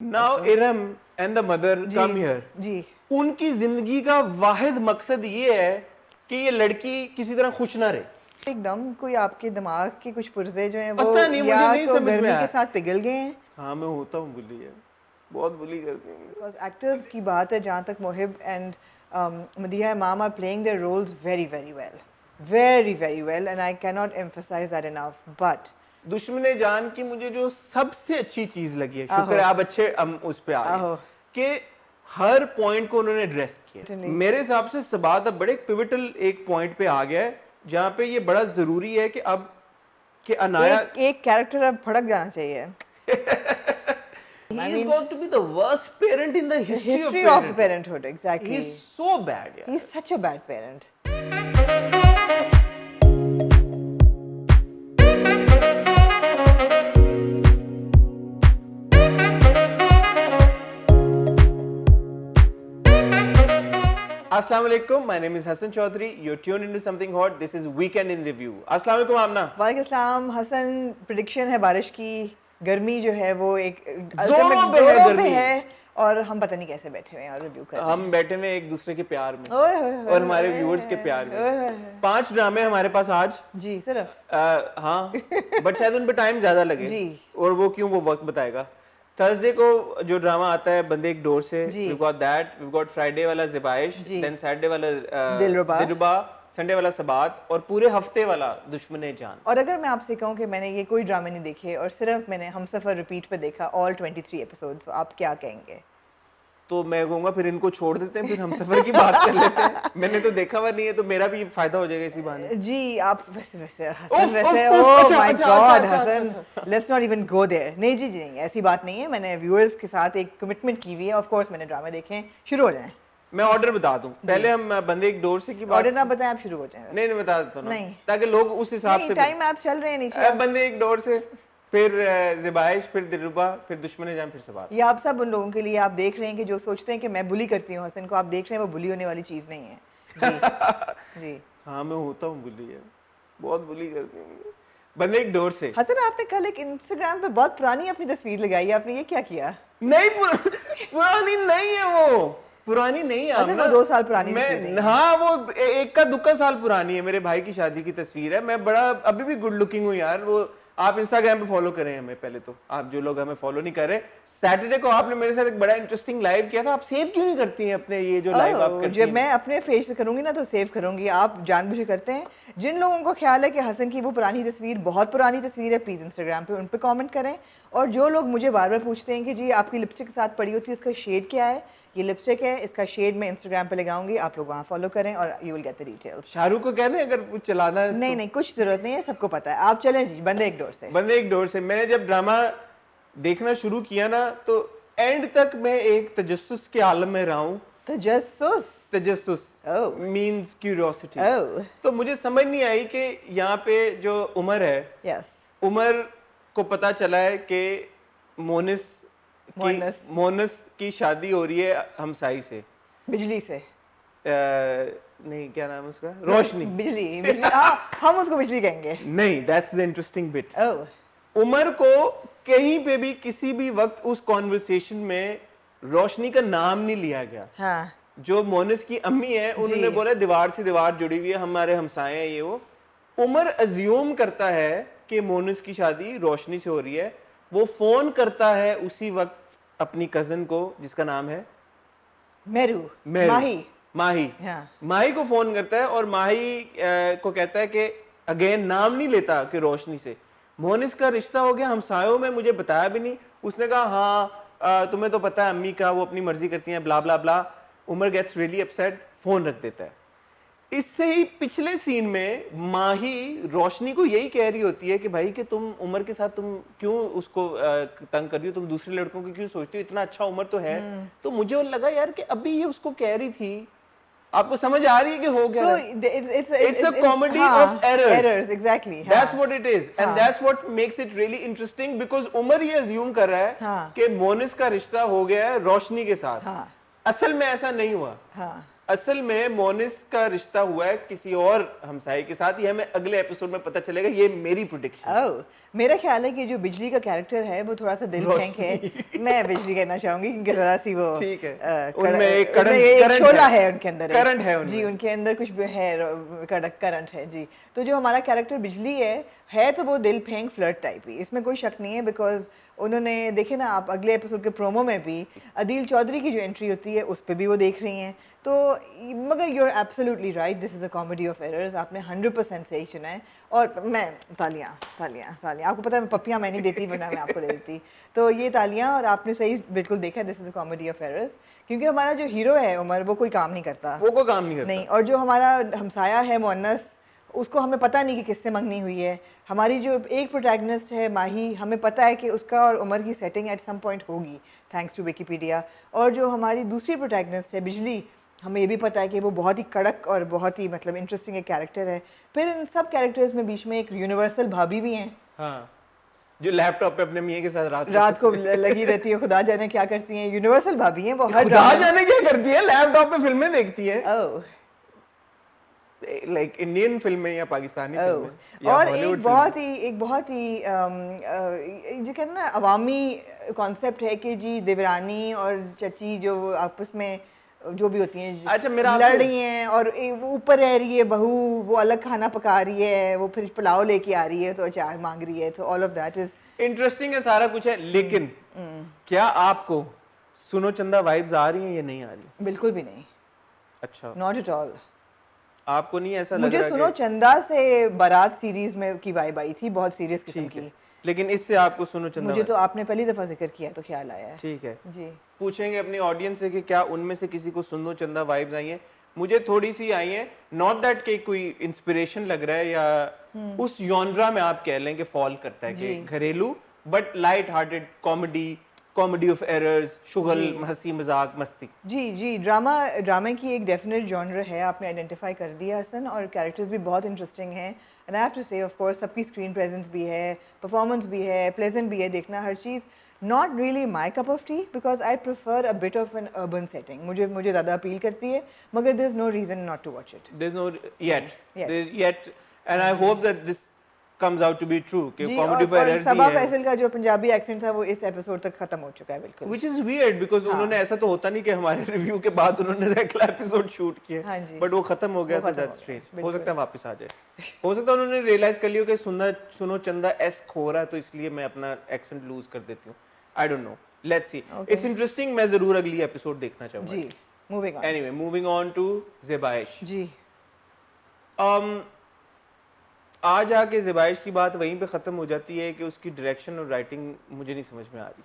Now Iram and the mother come here. जी उनकी जिंदगी का वाहिद मकसद ये है कि ये लड़की किसी तरह खुश ना रहे। एकदम कोई आपके दिमाग के कुछ पुर्जे जो हैं वो पता नहीं, मुझे या नहीं तो समझ में गर्मी आया। के साथ पिघल गए हैं। हाँ, मैं होता हूँ बुली है, बहुत बुली करती हूँ। बिकॉज एक्टर्स की बात है, जहाँ तक Mohib and Madiha Imam are playing their roles very well and I can not emphasise that enough. But दुश्मने जान की मुझे जो सबसे अच्छी चीज लगी है, शुक्र है आहो। आप अच्छे उस पे आ आहो। गए कि हर पॉइंट को उन्होंने एड्रेस किया। Totally. मेरे हिसाब से सबात अब बड़े पिवटल एक पॉइंट पे आ गया है जहाँ पे ये बड़ा जरूरी है कि अब कि अनाया एक कैरेक्टर अब भड़क जाना चाहिए। he is going to be the worst parent in the history History of of the parenthood, exactly. He is so bad, यार. He's such a bad parent. Assalamu alaikum, my name is Hassan Chaudhary. You're tuned into something hot. This is Weekend in Review. Assalamu alaikum आमना. वालेकुम अस्सलाम Hasan. Prediction है बारिश की, गर्मी जो है वो एक जोरों पे है जोरों गर्मी. पे है और हम पता नहीं कैसे बैठे हुए हैं और रिव्यू कर रहे हैं। हम बैठे हुए एक दूसरे के प्यार में ओए होए होए और हमारे होए व्यूअर्स के होए प्यार होए होए में। होए। 5 ड्रामे हमारे पास आज। जी सिर्फ हाँ, बट शायद उन पे टाइम ज्यादा लगे। जी। और वो क्यों, वो वक्त बताएगा। थर्सडे को जो ड्रामा आता है बंदे एक डोर से, जी। We got that. We got Friday वाला ज़िबाइश, जी। देन सैटरडे वाला दिलरुबा। संडे वाला सबात और पूरे हफ्ते वाला दुश्मने जान। और अगर मैं आपसे कहूँ कि मैंने ये कोई ड्रामे नहीं देखे और सिर्फ मैंने हमसफर रिपीट पे देखा ऑल 23 एपिसोड्स, आप क्या कहेंगे? तो मैं कहूंगा फिर इनको छोड़ देते हैं, फिर हम सफर की बात कर लेते हैं। मैंने तो देखा हुआ नहीं है, तो मेरा भी फायदा हो जाएगा इसी बहाने। जी आप वैसे हसन वैसे उफ, ओह अच्छा, माय अच्छा, गॉड अच्छा, Hasan, let's not even go there. नहीं जी जी नहीं, ऐसी बात नहीं है। मैंने व्यूअर्स के साथ एक कमिटमेंट की हुई है। ऑफ कोर्स मैंने ड्रामे देखे हैं। शुरू हो जाएं। मैं ऑर्डर बता दूं, पहले हम बंदे एक डोर से की बात। ऑर्डर ना बताएं, आप शुरू हो जाएं। नहीं बता देता हूं नहीं। ताकि लोग उस हिसाब नहीं से टाइम आप चल रहे हैं नीचे। बंदे एक डोर से, फिर ज़िबाइश, फिर दिलरुबा, फिर दुश्मने जान, फिर सबात। ये आप सब उन लोगों के लिए आप देख रहे हैं कि जो सोचते हैं कि मैं बुली करती हूँ हसन को, आप देख रहे हैं वो बुली होने वाली चीज़ नहीं है। जी जी हाँ, मैं होता हूँ बुली है, बहुत बुली करती हूँ। बंदे एक डोर से। हसन, आपने कल एक इंस्टाग्राम पे बहुत पुरानी अपनी तस्वीर लगाई है, आपने ये क्या किया? नहीं, पुरानी नहीं है वो, पुरानी नहीं है। हसन, वो 2 साल पुरानी तस्वीर नहीं है। हाँ, वो एक का दुक्का साल पुरानी है। मेरे भाई की शादी की तस्वीर है। मैं बड़ा अभी भी गुड लुकिंग हूँ यार। वो आप इंस्टाग्राम पे फॉलो करें हमें पहले तो, आप जो लोग हमें फॉलो नहीं कर रहे। सैटरडे को आपने मेरे साथ एक बड़ा इंटरेस्टिंग लाइव किया था। आप सेव क्यों नहीं करती हैं अपने ये जो लाइव आप करती जब हैं? मैं अपने फेस से करूंगी ना तो सेव करूंगी। आप जानबूझ के करते हैं। जिन लोगों को ख्याल है कि हसन की वो पुरानी तस्वीर बहुत पुरानी तस्वीर है, प्लीज इंस्टाग्राम पे उन पे कमेंट करें। और जो लोग मुझे बार बार पूछते हैं कि जी आपकी लिपस्टिक के साथ पड़ी होती है, इसका शेड क्या है, ये लिपस्टिक है, इसका शेड मैं इंस्टाग्राम पे लगाऊंगी, आप लोग वहाँ फॉलो करें और you will get the details. Shahrukh को कहने अगर कुछ चलाना है नहीं नहीं, कुछ जरूरत नहीं है, सबको पता है। आप चलें जी, बंदे एक डोर से। बंदे एक डोर से। मैंने जब ड्रामा देखना शुरू किया ना, तो एंड तक मैं एक तजस्सुस के आलम में रहा हूँ। तजस्सुस तजस्सुस Oh. Means curiosity. Oh. तो मुझे समझ नहीं आई कि यहाँ पे जो उमर है, यस उमर को पता चला है कि मोनस की शादी हो रही है हमसाई से, बिजली से। नहीं, क्या नाम है उसका, रोशनी। बिजली बिजली हाँ, हम उसको बिजली कहेंगे। नहीं, दैट्स द इंटरेस्टिंग बिट। ओह उमर को कहीं पे भी किसी भी वक्त उस कॉन्वर्सेशन में रोशनी का नाम नहीं लिया गया। हाँ जो मोनिस की अम्मी है उन्होंने बोला दीवार से दीवार जुड़ी हुई है, हमारे हमसाए हैं ये वो। उमर अज्यूम करता है कि मोनिस की शादी रोशनी से हो रही है। वो फोन करता है उसी वक्त अपनी कजन को जिसका नाम है मेरू माही। हाँ। माही को फोन करता है और माही को कहता है कि अगेन नाम नहीं लेता कि रोशनी से। मोनिस का रिश्ता हो गया हमसायों में, मुझे बताया भी नहीं। उसने कहा हाँ तुम्हें तो पता है अम्मी का, वो अपनी मर्जी करती हैं, blah blah blah. Umar gets really upset, phone रख देता है। इससे ही पिछले सीन में माही रोशनी को यही कह रही होती है कि भाई कि तुम उमर के साथ तुम क्यों उसको तंग कर रही हो, तुम दूसरे लड़कों की क्यों सोचती हो, इतना अच्छा उमर तो है। तो मुझे लगा यार कि अभी ये उसको कह रही थी। आपको समझ आ रही है कि हो गया? It's a comedy of errors. Exactly. That's what it is, and that's what makes it really interesting because Umar ये assume कर रहा है कि मोनिस का रिश्ता हो गया है रोशनी के साथ। असल में ऐसा नहीं हुआ। असल में मोनिस का रिश्ता हुआ है किसी और हमसाये के साथ, ये हमें अगले एपिसोड में पता चलेगा, ये मेरी प्रेडिक्शन। ओह, मेरा ख्याल है कि जो बिजली का कैरेक्टर है वो थोड़ा सा दिल फेंक है। मैं बिजली कहना चाहूंगी क्योंकि जरा सी वो ठीक है, उनमें एक शोला है उनके अंदर, करंट है जी, उनके अंदर कुछ भी है, करंट है जी। तो जो हमारा कैरेक्टर बिजली है तो वो दिल फेंक फ्लर्ट टाइप ही, इसमें कोई शक नहीं है। बिकॉज उन्होंने देखे ना आप अगले एपिसोड के प्रोमो में भी अदील चौधरी की जो एंट्री होती है उस पर भी वो देख रही हैं। तो मगर you are absolutely right, this is a comedy of errors, आपने 100% सही चुना है। और मैं तालियां तालियां तालियां, आपको पता है पप्पियां मैं नहीं देती वरना मैं आपको दे देती, तो ये तालियां, और आपने सही बिल्कुल देखा, this is a comedy of errors. क्योंकि हमारा जो हीरो है उमर, वो कोई काम नहीं करता, वो कोई काम नहीं करता नहीं। और जो हमारा हमसाया है मुअन्नस, उसको हमें पता नहीं कि किससे मंगनी हुई है। हमारी जो एक प्रोटैगनिस्ट है माही, हमें पता है कि उसका और उमर की सेटिंग एट सम पॉइंट होगी थैंक्स टू विकीपीडिया। और जो हमारी दूसरी प्रोटैगनिस्ट है बिजली, हमें ये भी पता है कि वो बहुत ही कड़क और बहुत ही मतलब इंटरेस्टिंग एक कैरेक्टर है। फिर इन सब कैरेक्टर्स में बीच में एक यूनिवर्सल भाभी भी हैं, हाँ, जो लैपटॉप पे अपने मियाँ के साथ रात को लगी रहती है, खुदा जाने क्या करती हैं। यूनिवर्सल भाभी हैं वो, हर खुदा जाने क्या करती है, लैपटॉप पे फिल्में देखती है, ओह लाइक इंडियन फिल्में या पाकिस्तानी फिल्में और एक बहुत ही जो कहते हैं ना अवामी कॉन्सेप्ट है कि जी देवरानी और चची जो आपस में जो भी होती हैं, अच्छा, मेरा लड़ रही हैं और वो ऊपर रह रही है बहू, वो अलग खाना पका रही है, वो फिर पुलाव लेके आ रही है तो अचार मांग रही है, तो all of that is interesting है, सारा कुछ है। लेकिन क्या आपको सुनो चंदा वाइब्स आ रही हैं या नहीं आ रही? बिल्कुल भी नहीं, अच्छा, नॉट एट ऑल। आपको नहीं ऐसा लग मुझे रहा? सुनो चंदा से बारात सीरीज में की वाइब आई थी, बहुत सीरियस किस्म की, लेकिन इससे आपको सुनो चंदा मुझे तो आपने पहली दफा जिक्र किया तो ख्याल आया है। ठीक है जी, पूछेंगे अपनी ऑडियंस से कि क्या उनमें से किसी को सुनो चंदा वाइब्स आई हैं। मुझे थोड़ी सी आई हैं, नॉट दैट कि कोई इंस्पिरेशन लग रहा है या उस जॉनरा में आप कह लें कि फॉल करता है कि घरेलू but light hearted comedy of errors, शुगल, हंसी मजाक, मस्ती। जी, ड्रामा की एक डेफिनेट जॉनर है, आपने आइडेंटिफाई कर दिया हसन, और कैरेक्टर्स भी बहुत इंटरेस्टिंग हैं। And I have to say of course सबकी स्क्रीन प्रेजेंस भी है, परफॉर्मेंस भी है, प्लेजेंट भी है देखना, हर चीज़। Not really my cup of tea because I prefer a bit of an urban setting, मुझे ज़्यादा अपील करती है, मगर there is no reason not to watch it. There's no yet and I hope that this comes out to be true कि comedy of errors सबा ही है, फैसल का जो Punjabi accent था वो इस एपिसोड तक खत्म हो चुका है बिल्कुल। which is weird because उन्होंने ऐसा तो होता नहीं कि हमारे रिव्यू के बाद उन्होंने अगला एपिसोड शूट किया, हाँ जी, बट वो खत्म हो गया, तो दैट्स स्ट्रेंज। हो सकता है वापस आ जाए, हो सकता है उन्होंने रियलाइज कर लिया कि सुनो चंदा एस्क हो रहा है तो इसलिए मैं अपना एक्सेंट लूज कर देती हूँ, I don't know, let's see, it's interesting. मैं जरूर अगली एपिसोड देखना चाहूंगा जी। Moving on, anyway moving on to Zebaish. जी आज आके ज़ेबाइश की बात वहीं पे ख़त्म हो जाती है कि उसकी डायरेक्शन और राइटिंग मुझे नहीं समझ में आ रही,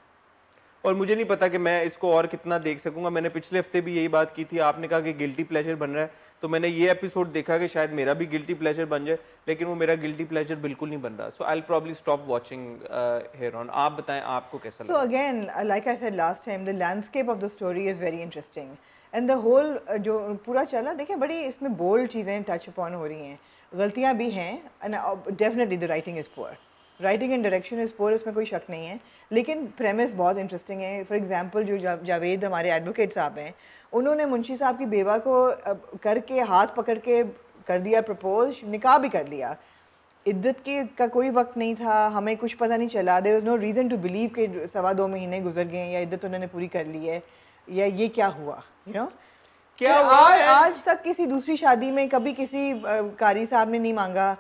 और मुझे नहीं पता कि मैं इसको और कितना देख सकूंगा। मैंने पिछले हफ्ते भी यही बात की थी, आपने कहा कि गिल्टी प्लेजर बन रहा है, तो मैंने ये एपिसोड देखा कि शायद मेरा भी गिल्टी प्लेजर बन जाए, लेकिन वो मेरा गिल्टी प्लेजर बिल्कुल नहीं बन रहा। So I will probably stop watching here on. आप बताएं आपको कैसा लगा? So again, like I said last time, the landscape of the story is very interesting, and the whole जो पूरा चला देखिए, बड़ी इसमें बोल्ड चीज़ें टच अपॉन हो रही हैं, गलतियाँ भी हैं, and definitely the writing is poor, writing and direction is poor, इसमें कोई शक नहीं है, लेकिन प्रेमिस बहुत इंटरेस्टिंग है। फॉर एग्जांपल जो जावेद हमारे एडवोकेट साहब हैं, उन्होंने मुंशी साहब की बेवा को करके हाथ पकड़ के कर दिया प्रपोज, निकाह भी कर लिया, इद्दत के का कोई वक्त नहीं था, हमें कुछ पता नहीं चला, there was no reason to believe कि 2.25 महीने गुजर गए या इद्दत उन्होंने पूरी कर ली है, या ये क्या हुआ, यू नो क्या आज तक किसी दूसरी शादी में कभी किसी कारी साहब ने नहीं मांगा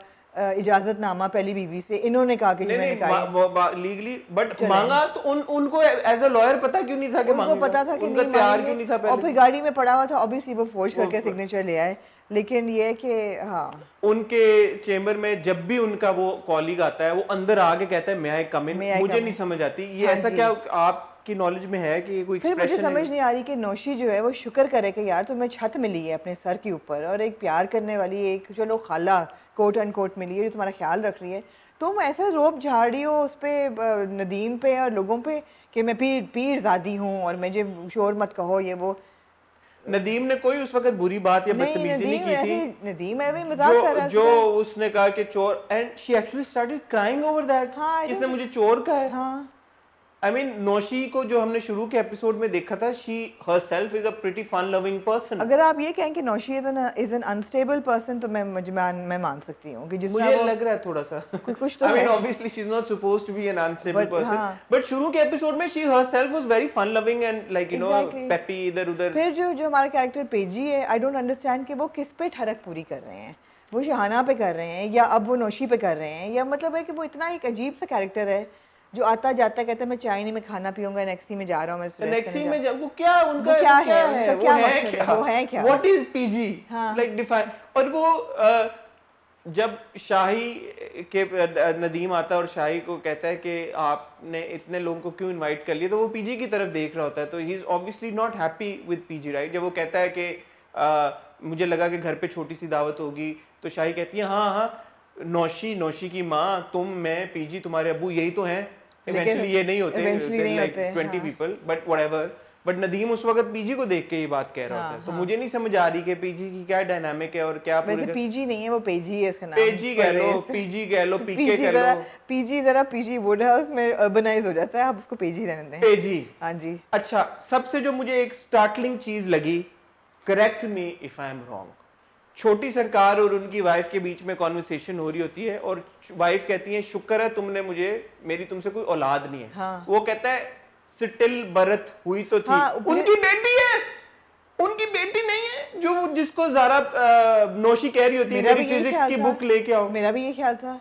इजाजतनामा पहली बीवी से, इन्होंने कहा कि मैंने कहा लीगली, बट मांगा तो उनको एज अ लॉयर पता क्यों नहीं था कि उनको पता था कि नहीं मांगेंगे, और फिर गाड़ी में पड़ा हुआ था, ऑब्वियसली वो फोर्ज करके सिग्नेचर ले आए। लेकिन ये है कि हाँ, उनके चेंबर में जब भी उनका वो कॉलीग आता है वो अंदर आके कहता है मैं आई कम इन, मुझे नहीं समझ आती ये ऐसा क्या आपकी नॉलेज में है कि कोई फिर मुझे समझ नहीं आ रही कि नौशी जो है वो शुक्र करे कि यार तुम्हें छत मिली है अपने सर के ऊपर, और एक प्यार करने वाली एक चलो खाला कोट एंड कोट मिली है जो तुम्हारा ख्याल रख रही है, तुम ऐसा रोब झाड़ी हो उस पर नदीम पे और लोगों पे कि मैं पीर ज़ादी हूँ और मुझे शोर मत कहो ये वो। नदीम ने कोई उस वक्त बुरी बात या बदतमीजी नहीं की थी, नदीम है मजाक कर रहा था, जो उसने कहा कि चोर, and she actually started crying over that, हाँ, इसने मुझे चोर कहा है। हाँ आई मीन नौशी को जो हमने शुरू के एपिसोड में देखा था, she herself is a pretty fun loving person. अगर आप ये कहें कि Naushi is an unstable person तो मैं मान सकती हूँ कि जिस मुझे तरह वो लग रहा है थोड़ा सा कुछ तो आई मीन है। Obviously she is not supposed to be an unstable But, person, हाँ। बट शुरू के एपिसोड में she herself was very fun loving and like you know Exactly. Peppy इधर उधर। फिर जो जो हमारा कैरेक्टर पेजी है, आई डोंट अंडरस्टैंड कि वो किस पे ठरक पूरी कर रहे हैं। वो शहाना पे कर रहे हैं या अब वो नौशी पे कर रहे हैं, या मतलब है कि वो इतना एक अजीब सा कैरेक्टर है जो आता जाता कहता है मैं चाय नहीं, मैं खाना पीऊंगा, नेक्सी में जा रहा हूँ, मैं rest नेक्सी करने में जा- जब वो क्या उनका वो क्या है, है उनका वो क्या है मकसद है, वो है क्या? व्हाट इज पीजी हाँ। Like define. और वो जब शाही के नदीम आता है और शाही को कहता है कि आपने इतने लोगों को क्यों इनवाइट कर लिया, तो वो पीजी की तरफ देख रहा होता है, तो he is obviously not happy with PG right. जब वो कहता है कि मुझे लगा कि घर पे छोटी सी दावत होगी, तो शाही कहती है हाँ हाँ नौशी की माँ, तुम, मैं, पीजी, तुम्हारे अब्बू, यही तो हैं। इवेंचुअली ये नहीं होते, eventually नहीं लाइक होते, 20 हाँ। People, but whatever. But Nadeem उस वक्त पीजी को देख के ये बात कह रहा हाँ, होता है, तो हाँ। मुझे नहीं समझ आ रही कि पीजी की क्या डायनामिक है और क्या वैसे पूरे पीजी नहीं है, वो पेजी है उसका नाम। पेजी कह लो, परवेज। पीजी कह लो, पीके पीजी कह जरा लो, पीजी वुड हाउस में अर्बनाइज हो जाता है, आप उसको पेजी रहने दें। पेजी। हाँ जी। अच्छा, सबसे जो मुझे एक स्टार्टलिंग चीज लगी, correct me if I am wrong, छोटी सरकार और उनकी वाइफ के बीच में कॉन्वर्सेशन हो रही होती है और वाइफ कहती है शुक्र है तुमने मुझे, मेरी तुमसे कोई औलाद नहीं है। हाँ। वो कहता है स्टिल बर्थ हुई तो थी। हाँ, उनकी बेटी है, उनकी बेटी नहीं है जो जिसको ज़ारा नौशी कह रही होती है मेरा मेरी भी यही फिजिक्स ख्याल की था। बुक लेके आओ। मेरा भी ये ख्याल था,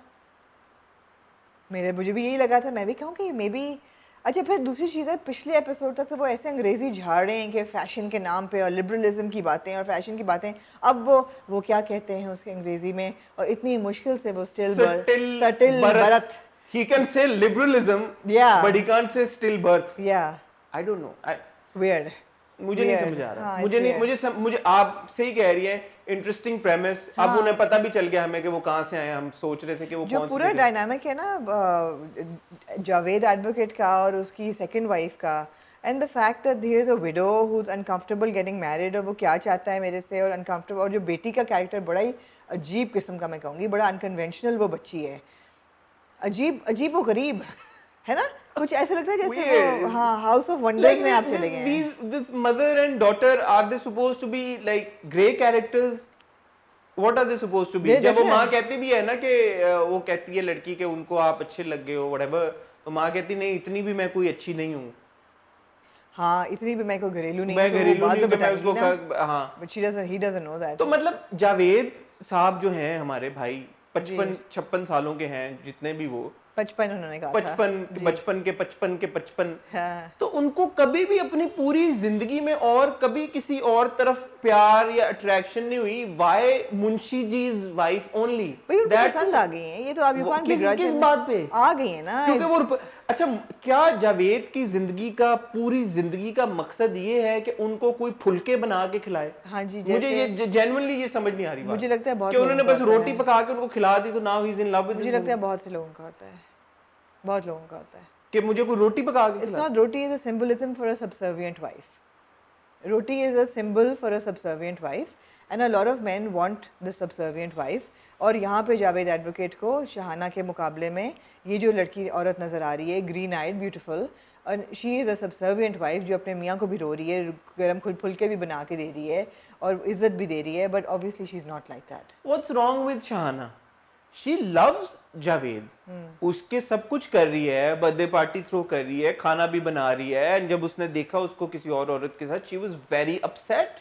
मुझे भी यही लगा था। मैं भी कहूँ कि मे बी। अच्छा, फिर दूसरी चीज़ है, पिछले एपिसोड तक तो वो ऐसे अंग्रेजी झाड़ रहे हैं कि फैशन के नाम पे और लिबरलिज्म की बातें और फैशन की बातें। अब वो क्या कहते हैं उसके अंग्रेजी में, और इतनी मुश्किल से वो still birth. He can say liberalism, Yeah. but he can't say still birth. या I don't know. वियर्ड। मुझे नहीं समझ आ रहा। मुझे नहीं, मुझे आप सही कह रही हैं, इंटरेस्टिंग प्रेमिस। अब उन्हें पता भी चल गया हमें कि वो कहाँ से आए, हम सोच रहे थे कि वो जो कौन पूरा से डायनामिक है ना जावेद एडवोकेट का और उसकी सेकंड वाइफ का, and the fact that there is a widow who is uncomfortable getting married, और वो क्या चाहता है मेरे से, और अनकंफर्टेबल, और जो बेटी का कैरेक्टर बड़ा ही अजीब किस्म का, मैं कहूँगी बड़ा अनकन्वेंशनल वो बच्ची है, अजीब व गरीब है ना, कुछ ऐसा लगता है जैसे वो हाँ हाउस ऑफ वंडर्स में आप चले गए हैं। This mother and daughter, are they supposed to be like grey characters? What are they supposed to be? They're जब वो माँ different. कहती भी है ना कि वो कहती है लड़की के उनको आप अच्छे लग गए हो whatever, तो माँ कहती नहीं इतनी भी मैं कोई अच्छी नहीं हूँ, हाँ, इतनी भी मैं कोई घरेलू नहीं मैं हूँ, तो वो घरेलू बाद नहीं में हूँ कि मैं बताएंगी उसको ना, हाँ। But he doesn't know that. तो मतलब जावेद साहब जो हैं हमारे भाई, 55-56 सालों के हैं जितने भी वो, 55 उन्होंने कहा था। 55 हाँ। तो उनको कभी भी अपनी पूरी जिंदगी में और कभी किसी और तरफ प्यार या अट्रैक्शन नहीं हुई। वाई मुंशी जीज वाइफ ओनली, भाई उनको पसंद आ गई है, ये तो आप यू कांट किस बात पे आ गई है ना, क्योंकि वो अच्छा, क्या जावेद की जिंदगी का, पूरी जिंदगी का मकसद ये है कि उनको कोई फुलके बना के खिलाए? हाँ जी, मुझे जैसे ये जेन्युइनली ये समझ नहीं आ रही बात। मुझे लगता है बहुत कि उन्होंने लोगों बस का होता रोटी है। पका के उनको खिला दी तो now he is in love with मुझे लगता है बहुत से लोगों का होता है, बहुत लोगों का होता है। कि मुझे कोई रोटी पका के It's खिला। not roti is a symbolism for a subservient wife. Roti is a symbol for a subservient wife, and a lot of men want the subservient wife. और यहाँ पे जावेद एडवोकेट को शहाना के मुकाबले में ये जो लड़की औरत नज़र आ रही है, ग्रीन आइड ब्यूटीफुल, और she is a subservient wife जो अपने मियाँ को भी रो रही है, गर्म फुलके भी बना के दे रही है और इज्जत भी दे रही है, but obviously she is not like that. What's wrong with Shahana? She loves Javed, उसके सब कुछ कर रही है, बर्थडे पार्टी थ्रो कर रही है, खाना भी बना रही है, and जब उसने देखा उसको किसी और औरत के साथ, she was very upset.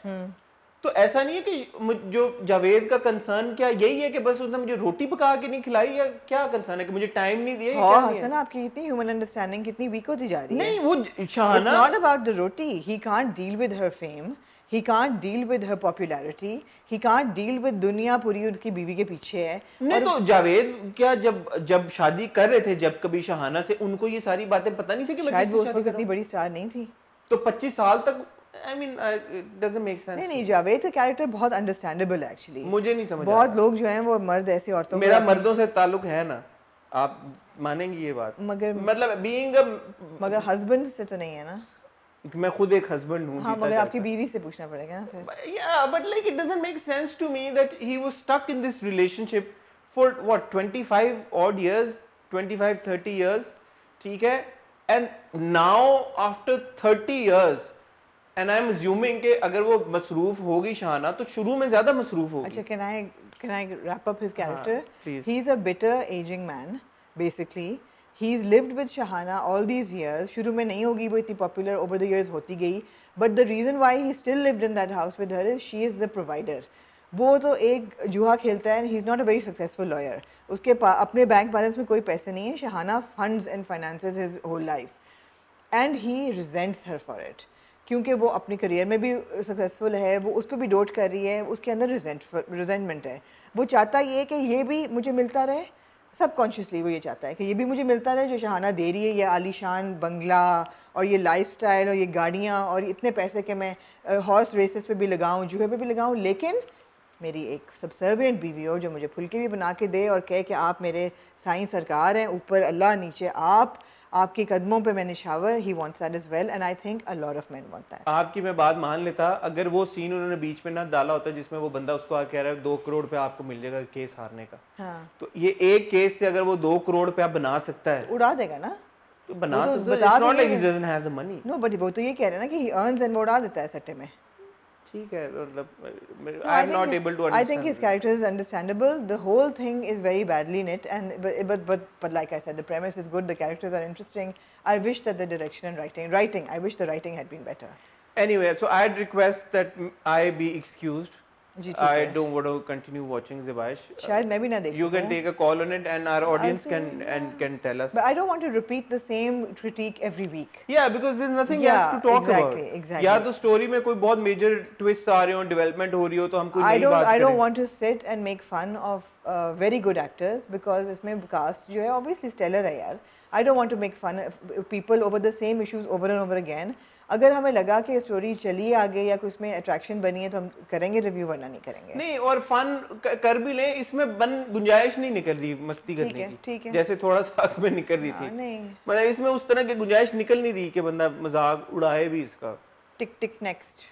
तो ऐसा नहीं है कि जो जावेद का कंसर्न क्या यही है कि बस उसने मुझे रोटी पका के नहीं खिलाई, या क्या कंसर्न है कि मुझे टाइम नहीं दिया, या क्या नहीं है? हसन, आपकी इतनी ह्यूमन अंडरस्टैंडिंग कितनी वीक होती जा रही है। नहीं, वो It's Shahana not about the roti. He can't deal with her fame. He can't deal with her popularity. He can't deal with दुनिया पूरी उसकी बीवी के पीछे है। नहीं, तो जावेद क्या जब शादी कर रहे थे, जब कभी शहाना से, उनको ये सारी बातें पता नहीं थी कि मैं शायद किससे वो उस शादी वक्त कर इतनी रहा हूं? बड़ी स्टार नहीं थी। तो 25 साल तक, I mean it doesn't make sense. नहीं, जावेद का कैरेक्टर बहुत अंडरस्टैंडेबल है एक्चुअली। मुझे नहीं समझ बहुत लोग जो हैं वो मर्द ऐसी औरतों को मेरा मर्दों से ताल्लुक है ना, आप मानेंगी ये बात, मतलब बीइंग मगर हस्बैंड से तो नहीं है ना। मैं खुद एक हस्बैंड हूँ। हाँ, मगर आपकी बीवी से पूछना पड़ेगा ना फिर। Yeah, but like it doesn't make sense to me that he was stuck in this relationship for what 25 odd years, 25-30 years, ठीक है, and now after 30 years and I am assuming कि अगर वो मसरूफ होगी शाहाना तो शुरू में ज्यादा मसरूफ होगी. अच्छा, can I wrap up his character? please. He's a bitter aging man basically. He's lived with Shahana all these years. शुरू में नहीं होगी वो इतनी popular, over the years होती गई. But the reason why he still lived in that house with her is she is the provider. वो तो एक जुआ खेलता है, he's not a very successful lawyer. उसके अपने बैंक बैलेंस में कोई पैसे नहीं है. Shahana funds and finances his whole life. And he resents her for it. क्योंकि वो अपनी करियर में भी सक्सेसफुल है, वो उस पर भी डोट कर रही है, उसके अंदर रिजेंटमेंट है. वो चाहता ये है कि ये भी मुझे मिलता रहे, सबकॉन्शियसली वो ये चाहता है कि ये भी मुझे मिलता रहे जो शहाना दे रही है, ये आलीशान बंगला और ये लाइफस्टाइल और ये गाड़ियाँ और इतने पैसे कि मैं हॉर्स रेसेस पे भी लगाऊँ, जुए पे भी लगाऊँ, लेकिन मेरी एक सबसर्विएंट बीवी हो जो मुझे फुलके भी बना के दे और कहे कि आप मेरे साईं सरकार हैं, ऊपर अल्लाह नीचे आप, आपके कदमों पे मैं निशावर. He wants that as well and I think a lot of men want that. आपकी मैं बात मान लेता अगर वो सीन उन्होंने बीच में ना डाला होता जिसमें वो बंदा उसको आके कह रहा है 2 करोड़ पे आपको मिल जाएगा केस हारने का. हाँ, तो ये एक केस से अगर वो 2 करोड़ पे आप बना सकता है उड़ा देगा ना. तो बना वो तो तो बता it's not तो like ये he doesn't have the money. No but वो तो ये कह रहे हैं ना कि ही अर्न्स एंड वो उड़ा देता है सट्टे में. ठीक है मतलब No, I am not able to I think his character is understandable. The whole thing is very badly knit, and but like I said, the premise is good. The characters are interesting. I wish that the direction and writing. I wish the writing had been better. Anyway, so I'd request that I be excused. जी, ठीक I है. don't want to continue watching Zibash. शायद मैं भी ना देख You can सकूं. take a call on it, and our audience say, can tell us. But I don't want to repeat the same critique every week. Yeah, because there's nothing Yeah, else to talk exactly, about. exactly. या तो story में कोई बहुत major twist आ रहे हो, development हो रही हो तो हम कोई नई बात I don't करें. want to sit and make fun of very good actors because इसमें cast जो है obviously stellar है यार. I don't want to make fun of people over the same issues over and over again. अगर हमें लगा कि स्टोरी चली आगे या कुछ में अट्रैक्शन बनी है तो हम करेंगे रिव्यू, वरना नहीं करेंगे. नहीं, और फन कर भी लें, इसमें गुंजाइश नहीं निकल रही मस्ती करने की. ठीक है. जैसे थोड़ा सा में निकल रही थी. नहीं. मतलब इसमें उस तरह की गुंजाइश निकल नहीं रही कि बंदा मजाक उड़ाए भी इसका. टिक टिक नेक्स्ट.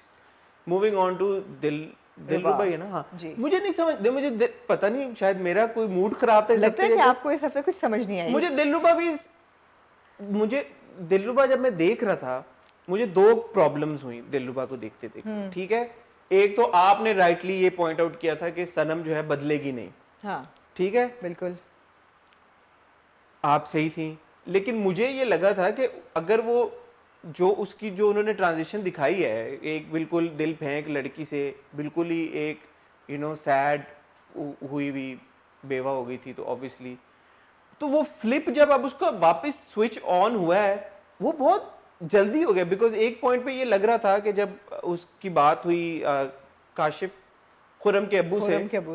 मूविंग ऑन टू दिलरुबा है ना. हाँ जी. मुझे नहीं समझ, मुझे पता नहीं शायद मेरा कोई मूड खराब था. लगता है कि आपको इस हफ्ते कुछ समझ नहीं आई. मुझे दिलरुबा जब मैं देख रहा था मुझे 2 प्रॉब्लम्स हुई दिलरुबा को देखते देखते. ठीक है, एक तो आपने राइटली ये पॉइंट आउट किया था कि सनम जो है बदलेगी नहीं. हाँ, ठीक है, बिल्कुल आप सही थी. लेकिन मुझे ये लगा था कि अगर वो जो उसकी जो उन्होंने ट्रांजिशन दिखाई है, एक बिल्कुल दिल फेंक लड़की से बिल्कुल ही एक सैड हुई हुई बेवा हो गई थी, तो ऑब्वियसली तो वो फ्लिप जब अब उसका वापस स्विच ऑन हुआ है वो बहुत जल्दी हो गया. बिकॉज एक पॉइंट पे ये लग रहा था कि जब उसकी बात हुई काशिफ खुरम के अब्बू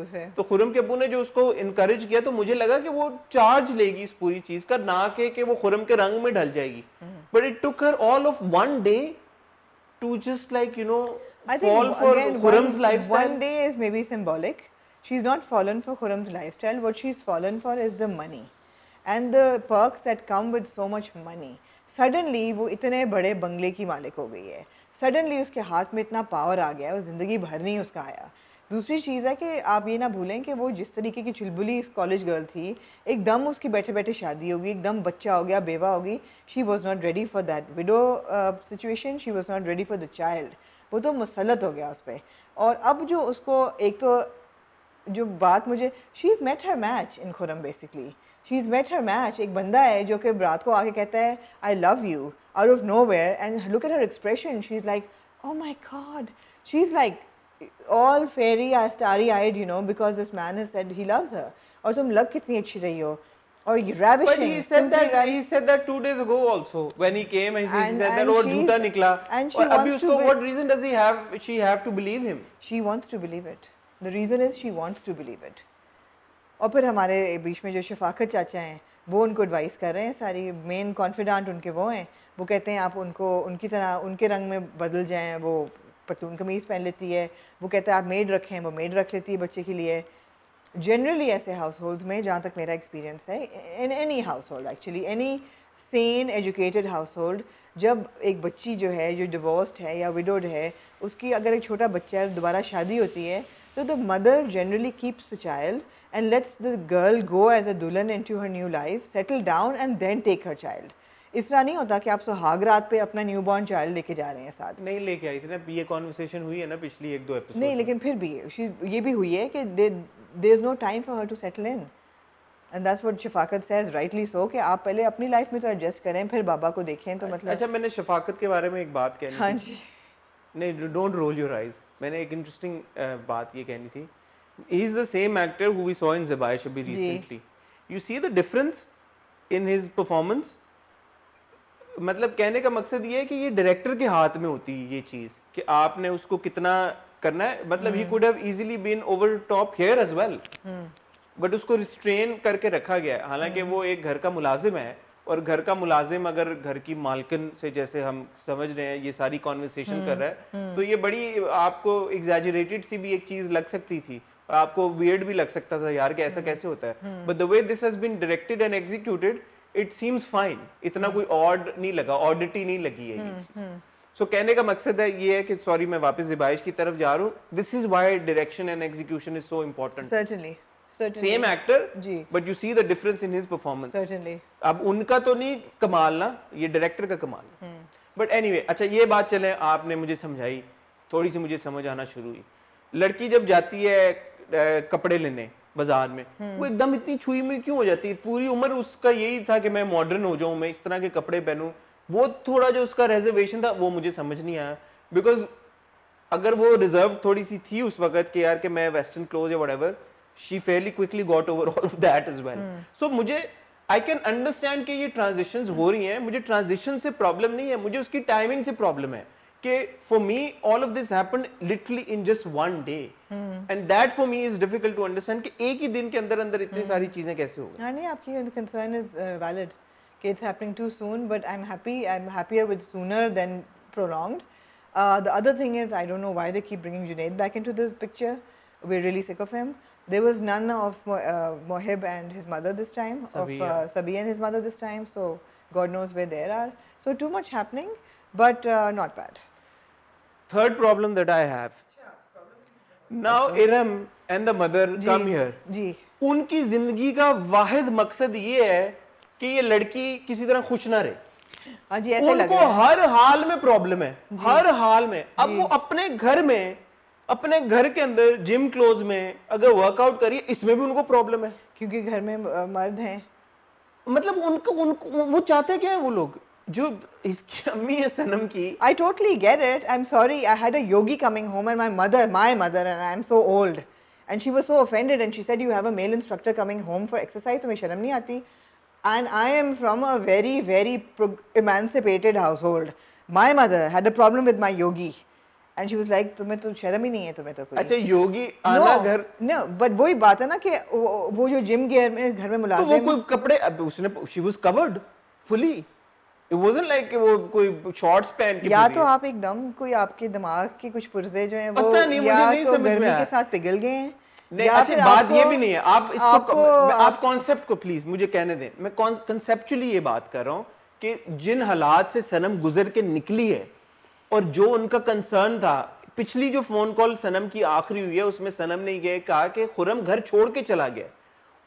से, तो खुरम के अब्बू ने जो उसको इनकरेज किया तो मुझे लगा कि वो चार्ज लेगी इस पूरी चीज का, ना कि वो खुरम के रंग में ढल जाएगी. But it took her all of one day to just like fall for Khurram's lifestyle. One day is maybe symbolic. She's not fallen for Khurram's lifestyle. What she's fallen for is the money and the perks that come with so much money. Suddenly वो इतने बड़े बंगले की मालिक हो गई है. Suddenly उसके हाथ में इतना पावर आ गया है, वो ज़िंदगी भर नहीं उसका आया. दूसरी चीज़ है कि आप ये ना भूलें कि वो जिस तरीके की चुलबुली कॉलेज गर्ल थी, एकदम उसकी बैठे बैठे शादी होगी, एकदम बच्चा हो गया, बेवा होगी. She was not ready for that window situation. She was not ready for the child. वो तो मुसलत हो गया उस पर. और अब जो उसको एक तो जो बात मुझे, she is met her match in Khurram basically. She is met her match. एक बंदा है जो कि रात को आके कहता है I love you out of nowhere, and look at her expression. She is like oh my god. She is like all fairy starry eyed, because this man has said he loves her. और तुम लग कितनी अच्छी रही हो. और ravishing. But he said that 2 days ago also when he came and he said that और झूठा निकला. And she wants to. What reason does she have to believe him? She wants to believe it. The reason is she wants to believe it. और फिर हमारे बीच में जो शफाकत चाचा हैं वो उनको एडवाइस कर रहे हैं. सारी मेन कॉन्फिडेंट उनके वो हैं. वो कहते हैं आप उनको उनकी तरह उनके रंग में बदल जाएं. वो पतलून कमीज़ पहन लेती है. वो कहता है आप मेड रखें, वो मेड रख लेती है बच्चे के लिए. जनरली ऐसे हाउस होल्ड में, जहाँ तक मेरा एक्सपीरियंस है, in any house hold actually, any Sen educated house hold, जब एक बच्ची जो है जो डिवोर्स्ड है या विडोड है, उसकी अगर एक छोटा बच्चा है, दोबारा शादी होती है, तो the mother generally keeps the child and lets the girl go as a दुल्हन into her new life, settle down and then take her child. इस तरह नहीं होता कि आप सुहाग रात पे अपना न्यूबॉर्न चाइल्ड लेके जा रहे हैं साथ। नहीं लेके आई थी ना, ये कॉन्वर्सेशन हुई है ना पिछली 1-2 एपिसोड नहीं, लेकिन फिर भी ये भी हुई है कि there is no time for her to settle in, and that's what Shafaqat says, rightly so, कि आप पहले अपनी लाइफ में तो एडजस्ट करें, फिर बाबा को देखें। तो मतलब अच्छा, मैंने शफाकत के बारे में एक बात कहनी हाँ थी। जी, नहीं, डोंट रोल योर आइज। मैंने एक इंटरेस्टिंग बात ये कहनी थी। He is the same actor who we saw in Zebaish अभी जी। Recently. You see the difference in his performance. मतलब कहने का मकसद ये है कि ये डायरेक्टर के हाथ में होती है ये चीज़, कि आपने उसको कितना करना है। मतलब he could have easily been over top here as well, but उसको रिस्ट्रेन करके रखा गया है। हालांकि वो एक घर का मुलाजिम है, और घर का मुलाजिम अगर घर की मालकिन से, जैसे हम समझ रहे हैं, ये सारी कॉन्वर्सेशन कर रहा है, तो ये बड़ी आपको एग्जैजरेटेड सी भी एक चीज लग सकती थी, और आपको वियर्ड भी लग सकता था यार कि ऐसा कैसे होता है। But the way this has been directed and executed, it seems fine. इतना कोई ऑड नहीं लगा, ऑडिटी नहीं लगी है ये। सो कहने का मकसद है ये है कि, सॉरी मैं वापस ज़बाइश की तरफ जा रहा हूँ, this is why direction and execution is so important. Certainly same actor, जी, but you see the difference in his performance. Certainly. अब उनका तो नहीं कमाल ना, ये डायरेक्टर का कमाल है। बट एनीवे, अच्छा ये बात चले, आपने मुझे समझाई, थोड़ी सी मुझे समझ आना शुरू हुई। लड़की जब जाती है कपड़े लेने बाजार में, वो एकदम इतनी छुई में क्यों हो जाती है? पूरी उम्र उसका यही था कि मैं मॉडर्न हो जाऊं, मैं इस तरह के कपड़े पहनूं। वो थोड़ा जो उसका रिजर्वेशन था वो मुझे समझ नहीं आया, बिकॉज अगर वो रिजर्व थोड़ी सी थी उस वक्त कि यार कि मैं वेस्टर्न क्लोथ या whatever, she fairly quickly got over all of that as well. So मुझे I can understand कि ये transitions हो रही हैं, मुझे transition से problem नहीं है, मुझे उसकी timing से problem है कि for me all of this happened literally in just one day, and that for me is difficult to understand कि एक ही दिन के अंदर अंदर इतनी सारी चीजें कैसे हो गई। हाँ नहीं, आपकी concern is valid कि it's happening too soon, but I'm happier with sooner than prolonged. The other thing is, I don't know why they keep bringing Junaid back into the picture. We're really sick of him. There was none of Mohib and his mother this time, Sabiya. of Sabi and his mother this time, so God knows where they are. So too much happening, but not bad. Third problem that I have, now Iram and the mother come here. जी, उनकी जिंदगी का वाहिद मकसद ये है कि ये लड़की किसी तरह खुश ना रहे। हाँ जी, ऐसे लग उनको रहा है। हर हाल में प्रॉब्लम है, हर हाल में। अब वो अपने घर में, अपने घर के अंदर जिम क्लोज में अगर वर्कआउट करिए, इसमें भी उनको प्रॉब्लम है, क्योंकि घर में मर्द हैं। मतलब उनको उनको वो चाहते क्या है वो लोग, जो इसकी अम्मी है सनम की। I totally get it. I'm sorry. I had a yogi coming home and my mother, and I'm so old. And she was so offended and she said, you have a male instructor coming home for exercise, तो मैं शर्म नहीं आती. And I am from a very, very emancipated household. My mother had a problem with my yogi. And she was like, तुम्हें तो शर्म ही नहीं है, तुम्हें तो कोई। अच्छा, योगी आना घर, No, but वही बात है ना कि वो जो जिम गियर में घर में तो वो मुलाजिम, कोई कपड़े, अब उसने, she was covered fully. It wasn't like कि वो कोई शॉर्ट्स पहन के या फिर तो रही है। आप एकदम कोई आपके दिमाग के कुछ पुर्जे जो हैं वो पता नहीं, मुझे या नहीं तो समझ में गर्मी आया। के साथ पिघल गए हैं, नहीं, या अच्छा फिर बात आपको- ये भी नहीं है। आप इसको आपको- आप कॉन्सेप्ट को प्लीज मुझे कहने दें। मैं कंसेप्चुअली ये बात कर रहा हूँ कि जिन हालात से सनम गुजर के निकली है, और जो उनका कंसर्न था, पिछली जो फोन कॉल सनम की आखिरी हुई है उसमें सनम ने ये कहा कि खुरम घर छोड़ के चला गया।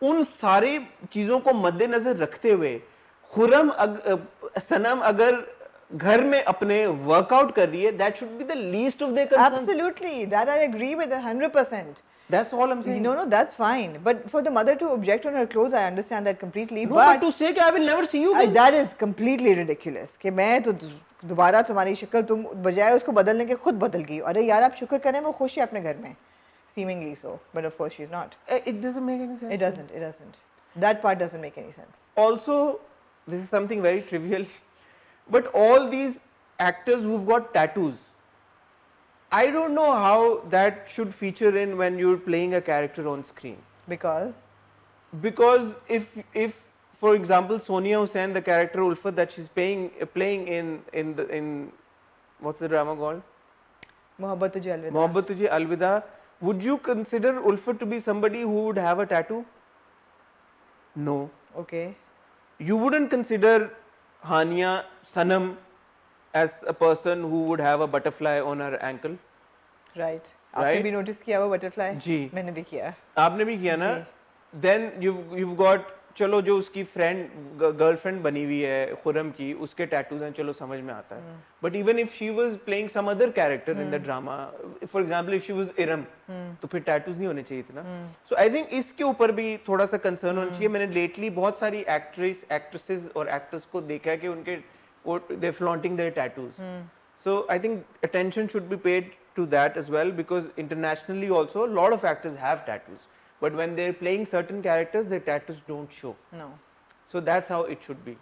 उन सारी चीजों को मद्देनजर रखते हुए खुरम सनम अगर घर में अपने वर्कआउट कर रही है, that should be the least of their concern. Absolutely, that I agree with 100%. That's all I am saying. No, that's fine. But for the mother to object on her clothes, I understand that completely. No, but but to say कि I will never see you again. that is completely ridiculous. कि मैं तो दोबारा तुम्हारी शक्ल तुम बजाय उसको बदलने के खुद बदल गई। अरे यार, आप शुक्र करें वो खुश है अपने घर में, seemingly so. But of course she's not. It doesn't make any sense. It doesn't. It doesn't. That part doesn't make any sense. Also, this is something very trivial, but all these actors who've got tattoos, I don't know how that should feature in when you're playing a character on screen. Because Because if for example Sonia Hussain, the character Ulfat that she's playing in what's the drama called? मोहब्बत तुझे अलविदा. Mohabbat Tujhe Alvida, would you consider Ulfat to be somebody who would have a tattoo? No. Okay. You wouldn't consider Hania Sanam as a person who would have a butterfly on her ankle. Right. आपने Right? भी notice किया वो butterfly? जी। मैंने भी किया. आपने भी किया ना? Then you've got चलो जो उसकी फ्रेंड गर्लफ्रेंड बनी हुई है खुरम की, उसके टैटूज हैं, चलो समझ में आता है. But even if she was playing some other character in the drama, for example if she was Iram, तो फिर टैटूज नहीं होने चाहिए थे ना. सो आई थिंक इसके ऊपर भी थोड़ा सा कंसर्न होना चाहिए. मैंने लेटली बहुत सारी एक्ट्रेसेस और एक्टर्स को देखा है कि उनके they flaunting their tattoos. So I think attention should be paid to that as well, because internationally also a lot of actors have tattoos, but when they're playing certain characters, their tattoos don't show. No. So that's how it should be.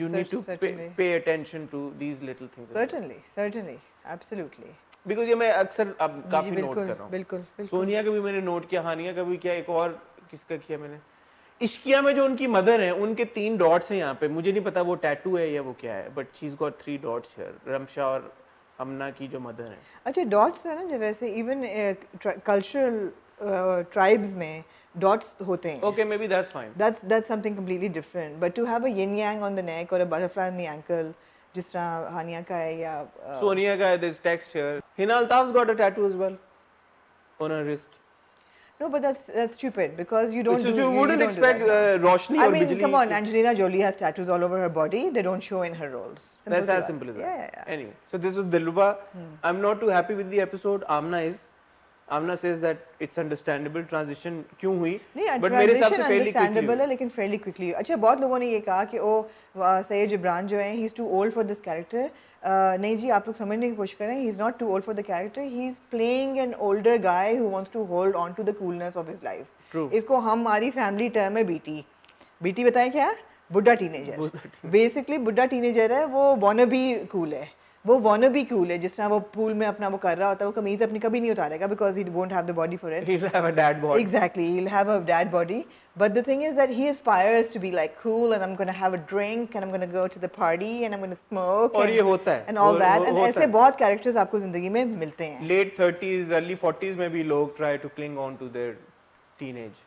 You need to Certainly. pay attention to these little things as well. Certainly, absolutely. Because ये मैं अक्सर अब काफी note बिल्कुल, कर रहा हूँ. बिल्कुल, बिल्कुल. सोनिया का भी मैंने नोट किया, हानिया का भी किया, एक और किसका किया मैंने, इश्किया में जो उनकी मदर है, उनके 3 डॉट्स हैं यहाँ पे. मुझे नहीं पता वो टैटू है या वो क्या है, but she is got 3 dots here. Ramsha और अमना की जो मदर है. अच्छा, डॉट्स है ना, जो वैसे इवन कल्चरल ट्राइब्स में डॉट्स होते हैं. Okay, maybe that's fine. That's something completely different. But to have a yin yang on the neck or a butterfly on the ankle, जिस तरह हानिया का है या Sonia का है, there's text here. Hina Altaf's got a tattoo as well on her wrist. no, but that's stupid because you don't So do. you wouldn't don't do expect that, no. Roshni I or mean, Bijli. come on, Angelina Jolie has tattoos all over her body. They don't show in her roles. That's C as बात simple as है. that. Yeah. Anyway, so this was Dilruba. I'm not too happy with the episode. Amna says that it's understandable transition क्यों हुई. नहीं, But मेरे हिसाब से transition fairly quickly understandable है, हुई. लेकिन फेयरली क्विकली. अच्छा, बहुत लोगों ने ये कहा कि ओ सैयद जिब्रान जो है, he is too old for this character. नहीं जी, आप लोग समझने की कोशिश करें. He is not too old for the character. He is playing an older guy who wants to hold on to the coolness of his life. True. इसको हमारी फैमिली टर्म है बीटी. बीटी बताएं क्या है? बुड्ढा टीनेजर. बेसिकली बुड्ढा teenager है, वो वॉनबी कूल है. वो वॉनबी कूल है. जिस तरह वो पूल में अपना वो कर रहा होता है, वो कमीज अपनी कभी नहीं उतारेगा because he won't have the body for it. He'll have a dad bod. Exactly, he'll have a dad body. But the thing is that he aspires to be like cool, and I'm going to have a drink, and I'm going to go to the party, and I'm going to smoke. और and, ये होता है. And all that. And होता ऐसे है. बहुत characters आपको जिंदगी में मिलते हैं. Late 30s, early 40s में भी लोग try to cling on to their teenage.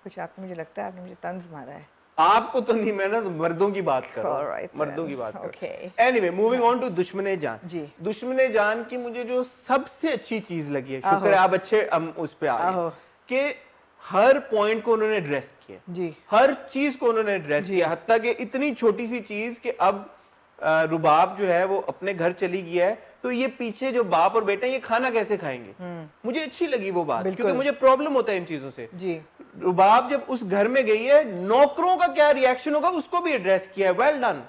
कुछ आपने, मुझे लगता है आपने मुझे तंज मारा है. आपको तो नहीं, मैं ना तो मर्दों की बात कर रहा हूँ. Alright मर्दों then. की बात कर. Okay. Anyway, moving on to दुश्मने जान. जी. दुश्मने जान की मुझे जो सबसे अच्छी चीज लगी है, आहो. शुक्र है आप अच्छे उस पे आ आहो. गए, कि हर पॉइंट को उन्होंने एड्रेस किया. जी. हर चीज को उन्होंने एड्रेस किया, हत्ता कि इतनी छोटी सी चीज कि अब रुबाब जो है वो अपने घर चली गई है, तो ये पीछे जो बाप और बेटा ये खाना कैसे खाएंगे. मुझे अच्छी लगी वो बात, बिल्कुल. क्योंकि मुझे प्रॉब्लम होता है इन चीजों से. जी. रुबाब जब उस घर में गई है, नौकरों का क्या रिएक्शन होगा उसको भी एड्रेस किया है. Well done.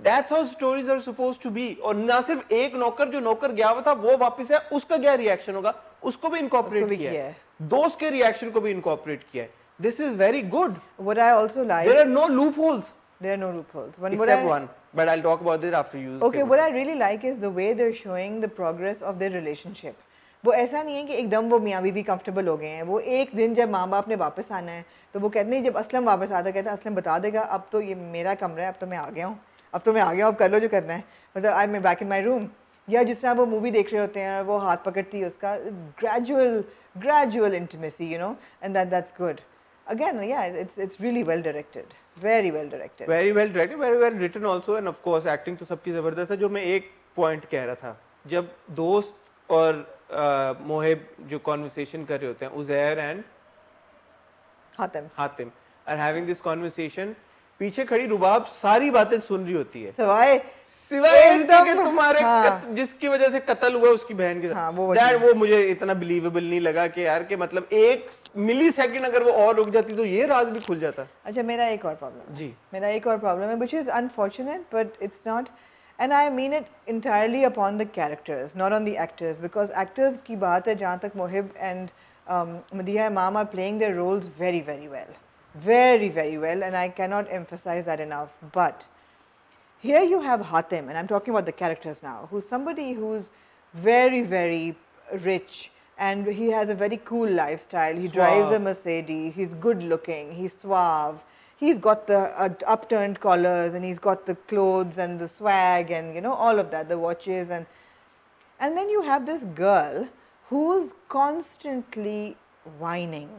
That's how stories are supposed to be. और ना सिर्फ एक नौकर, जो नौकर गया हुआ था वो वापस है, उसका क्या रिएक्शन होगा उसको भी इनकॉर्पोरेट किया है. दोस्त के रिएक्शन को भी इनकॉर्पोरेट किया है. This is very good. What I also like. There are no loopholes. There are no loopholes. Except one, but I'll talk about it after you. Okay, what I really like is the way they're showing the progress of their relationship. वो ऐसा नहीं है कि एकदम वो मियाँ बीवी comfortable हो गए हैं. वो एक दिन जब माँ बाप ने वापस आना है, तो वो कहते नहीं, जब असलम वापस आता है, कहते हैं असलम बता देगा अब तो ये मेरा कमरा है, अब तो मैं आ गया हूँ, अब कर लो जो करना है, मतलब I am back in my room. या जिस तरह वो मूवी देख रहे होते हैं, वो हाथ पकड़ती है उसका, gradual intimacy, you know, and that's good. Again, yeah, it's really well directed, very well directed. Very well directed, very well written also, and of course acting तो सबकी जबरदस्त है. जो मैं एक पॉइंट कह रहा था, जब दोस्त और मोहिब जो कॉन्वर्सेशन कर रहे होते हैं, Uzair and Hatim are having this conversation, पीछे खड़ी रुबाब सारी बातें सुन रही होती है, सिवाय इसके कि तुम्हारे हाँ. जिसकी वजह से कत्ल हुआ उसकी बहन के साथ. हाँ, वो मुझे इतना बिलीवेबल नहीं लगा कि यार के मतलब एक मिली सेकंड अगर वो और रुक जाती तो ये राज भी खुल जाता. अच्छा, मेरा एक और प्रॉब्लम जी. मेरा एक और प्रॉब्लम है, which is unfortunate, but it's not, and I mean it entirely upon the characters, not on the actors, because actors की बात है, जहाँ तक मोहिब and मदीहा इमाम are playing their roles very very well, and I cannot emphasize that enough. But here you have Hatim, and I'm talking about the characters now, who's somebody who's very rich, and he has a very cool lifestyle. He drives a Mercedes, he's good looking, he's suave, he's got the upturned collars, and he's got the clothes and the swag, and you know, all of that, the watches, and then you have this girl who's constantly whining.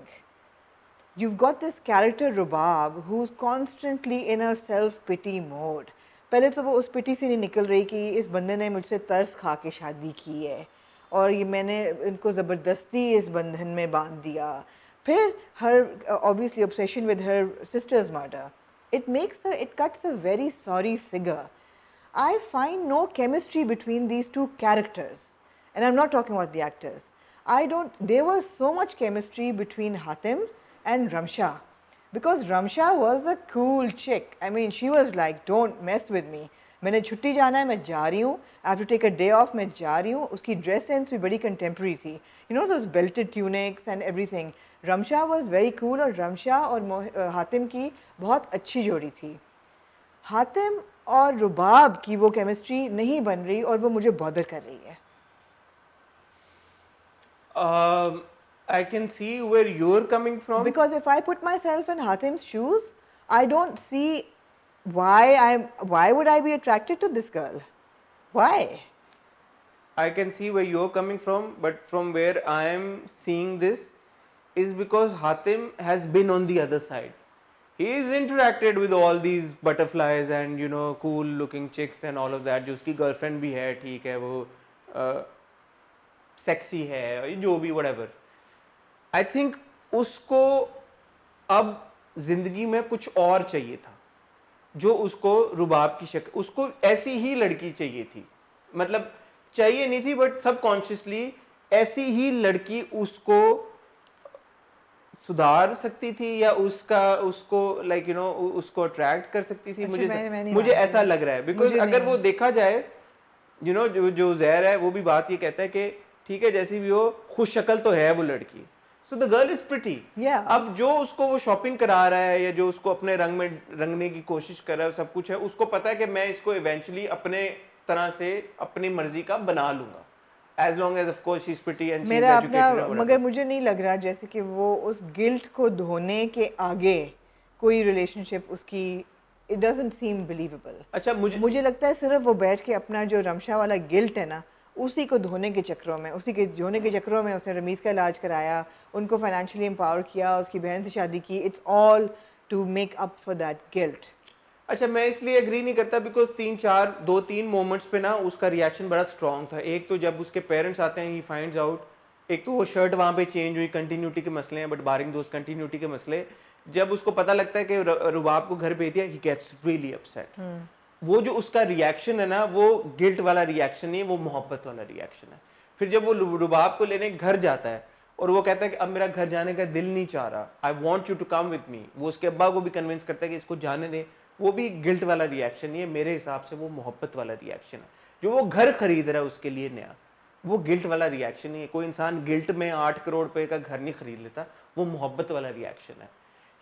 You've got this character Rubab who's constantly in a self-pity mode. पहले तो वो उस पिटी से नहीं निकल रही कि इस बंदे ने मुझसे तरस खा के शादी की है और ये मैंने इनको ज़बरदस्ती इस बंधन में बांध दिया. फिर her obviously obsession with her sister's murder. It cuts a very sorry figure. I find no chemistry between these two characters, and I'm not talking about the actors. There was so much chemistry between Hatim and Ramsha, because Ramsha was a cool chick. I mean, she was like, don't mess with me. मैंने छुट्टी जाना है, मैं जा रही हूँ. I have to take a day off, मैं जा रही हूँ. उसकी dress sense भी बड़ी contemporary थी. You know those belted tunics and everything. Ramsha was very cool, और Ramsha और हातिम की बहुत अच्छी जोड़ी थी. हातिम और रुबाब की वो केमिस्ट्री नहीं बन रही, और वो मुझे बॉदर कर रही है. I can see where you're coming from. Because if I put myself in Hatim's shoes, I don't see why would I be attracted to this girl? Why? I can see where you're coming from, but from where I am seeing this is because Hatim has been on the other side. He's interacted with all these butterflies and cool looking chicks and all of that. जो उसकी girlfriend भी है, ठीक है, वो sexy है, जो भी whatever. I think उसको अब जिंदगी में कुछ और चाहिए था, जो उसको रुबाब की शक्ल, उसको ऐसी ही लड़की चाहिए थी. मतलब चाहिए नहीं थी, बट सबकॉन्शियसली ऐसी ही लड़की उसको सुधार सकती थी, या उसको उसको अट्रैक्ट कर सकती थी. मुझे ऐसा लग रहा है, बिकॉज अगर वो देखा जाए, जो ज़हर है वो भी बात ये कहता है कि ठीक है, जैसी भी हो, खुश शक्ल तो है वो लड़की. So the girl is pretty. अब जो उसको वो शॉपिंग करा रहा है, या जो उसको अपने रंग में रंगने की कोशिश कर रहा है, सब कुछ है, उसको पता है कि मैं इसको इवेंचुअली अपने तरह से अपनी मर्जी का बना लूंगा, as long as of course she's pretty and she's educated. मगर मुझे नहीं लग रहा जैसे कि वो उस गिल्ट को धोने के आगे कोई रिलेशनशिप उसकी, it doesn't seem believable. अच्छा, मुझे लगता है सिर्फ वो बैठ के अपना जो रमशा वाला गिल्ट है ना, उसी को धोने के चक्करों में उसने रमीज़ का इलाज कराया, उनको फाइनेंशियली एम्पावर किया, उसकी बहन से शादी की. It's all to make up for that guilt. अच्छा, मैं इसलिए एग्री नहीं करता बिकॉज 2-3 मोमेंट्स पे ना उसका रिएक्शन बड़ा स्ट्रॉन्ग था. एक तो जब उसके पेरेंट्स आते हैं, ही फाइंड्स आउट, एक तो वो शर्ट वहाँ पे चेंज हुई, कंटिन्यूटी के मसले हैं, बट बारिंग दोस्त कंटिन्यूटी के मसले. जब उसको पता लगता है कि रुबाब को घर भेज दिया, ही गेट्स रियली अपसेट. वो जो उसका रिएक्शन है ना, वो गिल्ट वाला रिएक्शन नहीं है, वो मोहब्बत वाला रिएक्शन है. फिर जब वो रुबाब को लेने घर जाता है और वो कहता है कि अब मेरा घर जाने का दिल नहीं चाह रहा, I want you to come with me, वो उसके अब्बा को भी कन्विंस करता है कि इसको जाने दे, वो भी गिल्ट वाला रिएक्शन नहीं है. मेरे हिसाब से वो मोहब्बत वाला रिएक्शन है. जो वो घर खरीद रहा है उसके लिए नया, वो गिल्ट वाला रिएक्शन नहीं है. कोई इंसान गिल्ट में 8 करोड़ रुपए का घर नहीं खरीद लेता, वो मोहब्बत वाला रिएक्शन है.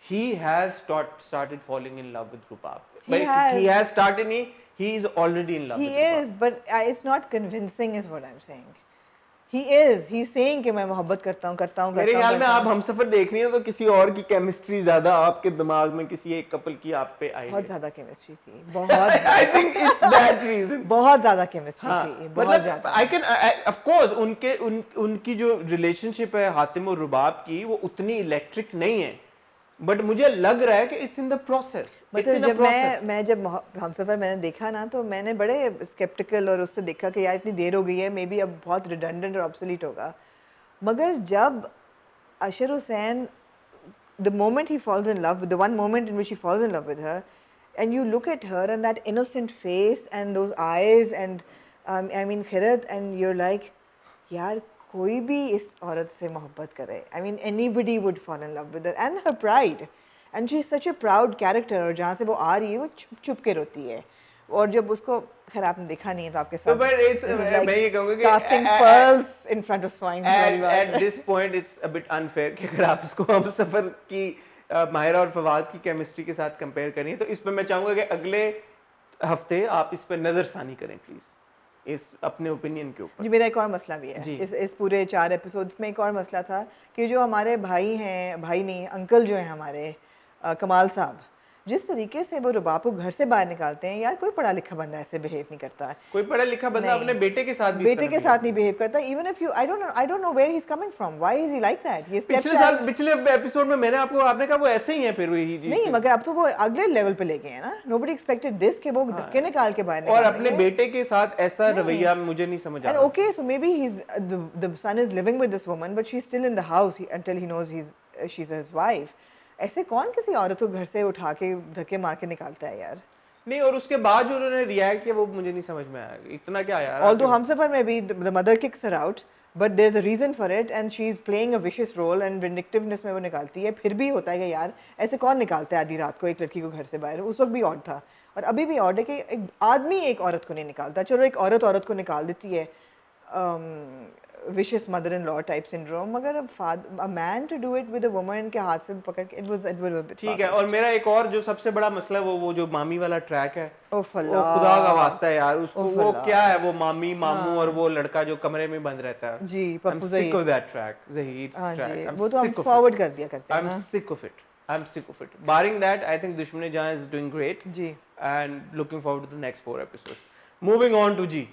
He has started falling in love with Rubab. He has started. He is already in love. He with Rubab. is, but it's not convincing, is what I'm saying. He's saying कि मैं मोहब्बत करता हूँ. मेरे ख्याल में आप हमसफर देख रही हैं तो किसी और की केमिस्ट्री ज्यादा आपके दिमाग में किसी एक कपल की आप पे आई. बहुत ज्यादा केमिस्ट्री थी, बहुत. I think it's that reason. बहुत ज्यादा केमिस्ट्री थी, बहुत ज्यादा. I can, of course, उनकी जो रिलेशनशिप है हातिम और रुबाब की, वो उतनी इलेक्ट्रिक नहीं है, बट मुझे लग रहा है कि इट्स इन द प्रोसेस. मतलब जब हमसफर मैंने देखा ना, तो मैंने बड़े स्केप्टिकल और उससे देखा कि यार इतनी देर हो गई है, मे बी अब बहुत रिडंडेंट और ऑब्सोलीट होगा. मगर जब Ashar Hussain, the moment he falls in love, the one moment in which he falls in love with her, and you look at her and that innocent face and those eyes and I mean खिरत, and you're like यार कोई भी इस औरत से मोहब्बत करे. I mean anybody would fall in love with her and her pride, and she is such a proud character. और जहाँ से वो आ रही है वो छुप छुप के रोती है. और जब उसको, खैर आपने देखा नहीं है तो आपके साथ, मैं ये कहूँगा कि casting pearls in front of swine. At this point it's a bit unfair कि अगर आप इसको हमसफर की माहिरा और फवाद की केमिस्ट्री के साथ कंपेयर करें, तो इस पर मैं चाहूँगा कि अगले हफ्ते आप इस पर नजरसानी करें प्लीज, इस अपने ओपिनियन के ऊपर. जी, मेरा एक और मसला भी है इस पूरे 4 एपिसोड्स में. एक और मसला था कि जो हमारे भाई हैं, भाई नहीं अंकल जो हैं हमारे, कमाल साहब, जिस तरीके से वो रुबाब को घर से बाहर निकालते हैं, यार कोई पढ़ा लिखा बंदा ऐसे बिहेव नहीं करता है. कोई पढ़ा लिखा बंदा अपने बेटे के साथ नहीं बिहेव करता. Even if you, I don't know where he is coming from, why is he like that. पिछले एपिसोड में आपने कहा वो ऐसे ही है, फिर वही नहीं, मगर अब तो वो अगले लेवल पे ले गए हैं ना. नोबडी एक्सपेक्टेड दिस कि वो धक्के निकाल के बाहर और अपने बेटे के साथ ऐसा रवैया मुझे नहीं समझ आ रहा. Okay, so maybe the son is living with this woman, but she is still in the house until he knows he's she's his wife. ऐसे कौन किसी औरत को घर से उठा के धक्के मार के निकालता है यार? नहीं, और उसके बाद जो उन्होंने रिएक्ट किया वो मुझे नहीं समझ में आया, इतना क्या यार। Although Humsafar में भी the mother kicks her out, but there's a reason for it and she's playing a vicious role and vindictiveness में वो निकालती है। फिर भी होता है कि यार ऐसे कौन निकालता है आधी रात को एक लड़की को घर से बाहर? उस वक्त भी ऑड था और अभी भी ऑड है कि एक आदमी एक औरत को नहीं निकालता। चलो एक औरत को निकाल देती है, vicious mother-in-law type syndrome, मगर a man to do it with a woman के हाथ से पकड़ के it was a bit ठीक है। और मेरा एक और जो सबसे बड़ा मसला है वो जो मामी वाला ट्रैक है, ओफ वो अल्लाह, खुदा का वास्ता है यार, उसको ओफ वो अल्लाह। क्या है, वो मामी मामू और वो लड़का जो कमरे में बंद रहता है। जी, Pappu I'm sick of that track, Zahid हाँ track. जी, I'm वो तो हम sick of फॉरवर्ड it. कर दिया करते हैं I'm ना। sick of it. I'm sick of it. Barring that, I think Dushman-e-Jahan is doing great. Ji And looking forward to the next 4 episodes. Moving on to जी,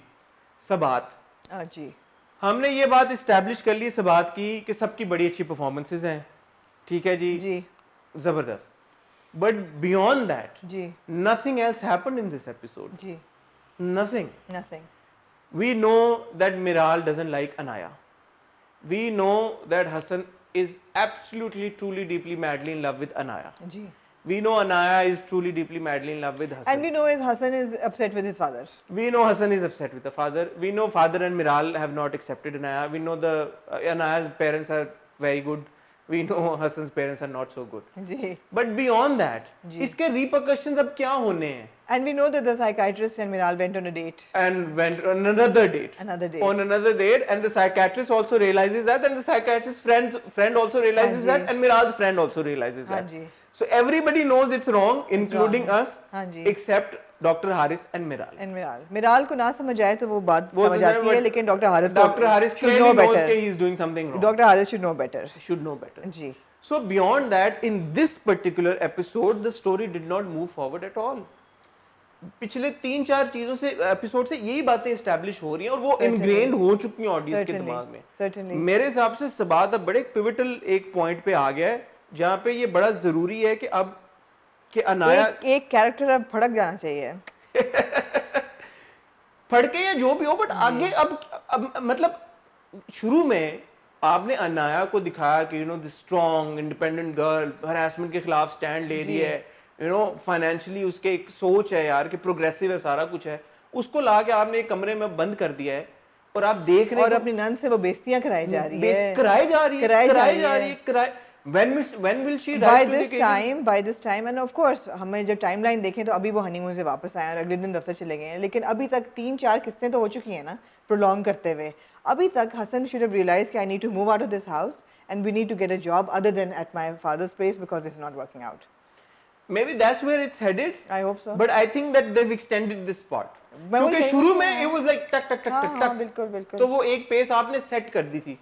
सबात। हाँ जी हमने ये बात establish कर ली सबात की कि सबकी बड़ी अच्छी परफॉर्मेंसेज हैं, ठीक है जी, जी जबरदस्त। बट बियॉन्ड दैट जी nothing else happened in this episode, जी nothing. nothing We know that Miral doesn't like Anaya. We know that Hassan is absolutely, truly, deeply, madly in love with Anaya. जी We know Anaya is truly, deeply, madly in love with Hassan. and we know is Hassan is upset with his father. We know Hassan is upset with the father. We know father and Miral have not accepted Anaya. We know the Anaya's parents are very good. We know Hassan's parents are not so good. जी But beyond that, जी। इसके repercussions अब क्या होने हैं? and we know that the psychiatrist and Miral went on a date, And went on another date. another date. On another date, and the psychiatrist also realizes that, and the psychiatrist's friend also realizes हाँ that, ji. and Miral's friend also realizes हाँ that. Ji So everybody knows it's wrong, including wrong. us, हाँ जी। except Dr. Haris and Miral. and Miral को ना समझ आए तो वो बात वो समझ तो आती है, but लेकिन doctor Haris Dr. Haris should clearly know knows better. that he is doing something wrong. Doctor Haris should know better. Should know better. जी So beyond that, in this particular episode, the story did not move forward at all. पिछले 3-4 चीजों से episode से यही बातें establish हो रही हैं और वो Certainly. इनग्रेन्ड हो चुकी हैं ऑडियंस के Certainly. दिमाग में। Certainly. मेरे हिसाब से सबात अब बड़े पिवटल एक पॉइंट पे आ गया है जहाँ पे ये बड़ा जरूरी है कि अब कि अनाया एक कैरेक्टर अब फड़क जाना चाहिए। फड़के या जो भी हो, बट आगे अब मतलब शुरू में आपने अनाया को दिखाया कि the strong independent girl harassment के खिलाफ स्टैंड ले रही है, फाइनेंशियली उसके एक सोच है यार कि प्रोग्रेसिव है, सारा कुछ है, उसको ला के आपने एक कमरे में बंद कर दिया है और आप देख रहे और अपनी नंद से वो बेइज्जतियां कराई जा रही है, कराई जा रही है, कराई जा कराई रही जा है। रही है। when will she by rise to the this occasion? by this time and of course हमें जब टाइमलाइन देखें तो अभी वो हनीमून से वापस आए और अगले दिन दफ्तर चले गए हैं, लेकिन अभी तक 3-4 किस्तें तो हो चुकी हैं ना प्रोलॉन्ग करते हुए। अभी तक हसन should have realized कि I need to move out of this house and we need to get a job other than at my father's place because it's not working out. Maybe that's where it's headed. I hope so. But I think that they've extended this part. मैं वही क्योंकि कह शुरू रही में हूँ। it was like टक टक टक हाँ, टक हाँ, टक, बिल्कुल बिल्कुल। तो वो एक पेस आपने सेट कर दी थी,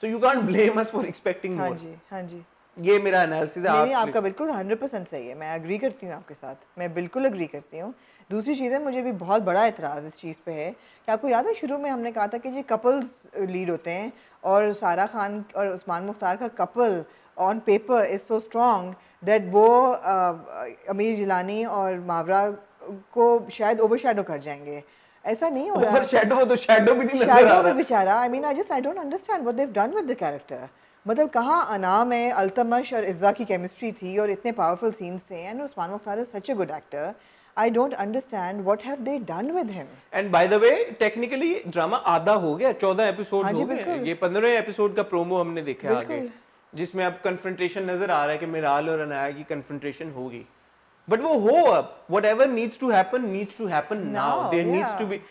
so you can't blame us for expecting हाँ more. जी हाँ जी ये मेरा एनालिसिस है। नहीं आपका बिल्कुल 100% सही है, मैं एग्री करती हूँ आपके साथ, मैं बिल्कुल एग्री करती हूँ। दूसरी चीज़ है, मुझे भी बहुत बड़ा एतराज़ इस चीज़ पे है कि आपको याद है शुरू में हमने कहा था कि ये कपल्स लीड होते हैं और सारा खान और उस्मान मुख्तार का couple on paper is so strong that वो अमीर जिलानी और मावरा को शायद ओवरशैडो कर जाएंगे। ऐसा नहीं हो रहा। ओवरशैडो तो शैडो भी नहीं नजर आ शैडो रहा। भी बेचारा, I mean I don't understand what they have done with the character. मतलब कहाँ अनाम है, अल्तमश और इज़्ज़ा की केमिस्ट्री थी और इतने पावरफुल सीन्स थे, and Usman Mukhtar is such a good actor. I don't understand what have they done with him. And by the way, technically drama आधा हो गया, 14 एपिसोड हाँ जी, हो गए। बिल्कुल। ये 15वें एपिसोड का प्रोमो हमने देखा है आगे, बिल्कुल। जिसमें अब कन्फ्रंटेशन नजर आ रहा है कि मिराल और अनाया की कन्फ्रंटेशन होगी। बट वो हो अब, whatever needs to happen now. Now, There needs yeah. to be,